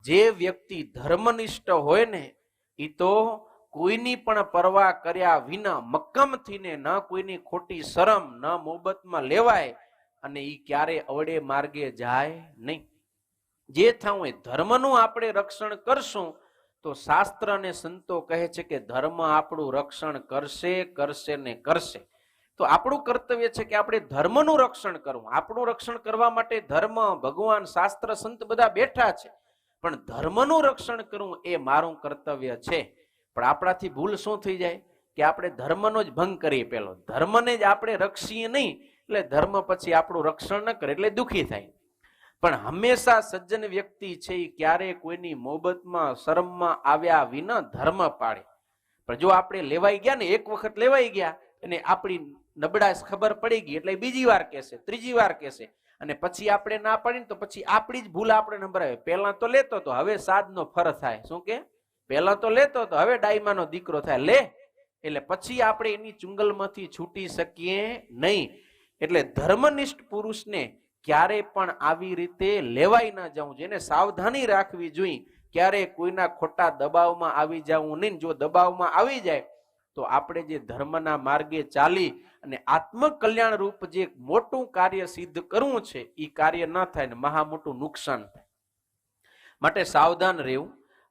જે વ્યક્તિ ધર્મનિષ્ઠ હોય ને એ તો કોઈની પણ પરવા કર્યા વિના મક્કમથી ને ન કોઈની ખોટી શરમ ન મોહબતમાં લેવાય અને એ ક્યારે અવડે માર્ગે જાય નહીં. જે થવું એ ધર્મનું આપણે રક્ષણ કરશું તો શાસ્ત્ર અને સંતો કહે છે કે ધર્મ આપણું રક્ષણ કરશે કરશે ને કરશે. તો આપણું કર્તવ્ય છે કે આપણે ધર્મનું રક્ષણ કરવું. આપણું રક્ષણ કરવા માટે ધર્મ, ભગવાન, શાસ્ત્ર, સંત બધા બેઠા છે, પણ ધર્મનું રક્ષણ કરવું એ મારું કર્તવ્ય છે. પણ આપણાથી ભૂલ શું થઈ જાય કે આપણે ધર્મનો જ ભંગ કરીએ. પેલો ધર્મને જ આપણે રક્ષીએ નહીં એટલે ધર્મ પછી આપણું રક્ષણ ન કરે એટલે દુઃખી થાય. પણ હંમેશા સજ્જન વ્યક્તિ છે એ ક્યારે કોઈની મોહબતમાં શરમમાં આવ્યા વિના ધર્મ પાળે. પણ જો આપણે લેવાઈ ગયા ને, એક વખત લેવાઈ ગયા અને આપણી નબળાશ ખબર પડી ગઈ એટલે બીજી વાર કહેશે, ત્રીજી વાર કહેશે, અને પછી આપણે ના પાડીને તો પછી આપણી જ ભૂલ આપણે નંબરાવે. પહેલા તો લેતો તો હવે સાધનો ફર થાય. શું કે પહેલા તો લેતો તો હવે ડાયમાનો દીકરો થાય. લે એટલે પછી આપણે એની ચુંગલમાંથી છૂટી શકીએ નહીં. એટલે ધર્મનિષ્ઠ પુરુષને ક્યારે પણ આવી રીતે લેવાય ના જવું, જેને સાવધાની રાખવી જોઈએ. ક્યારે કોઈના ખોટા દબાવમાં આવી જવું નહીં. જો દબાવમાં આવી જાય તો આપણે જે ધર્મના માર્ગે ચાલી અને આત્મકલ્યાણ રૂપ જે મોટું કાર્ય સિદ્ધ કરવું છે એ કાર્ય ન થાય ને મહા મોટું નુકસાન થાય. માટે સાવધાન રહેવું.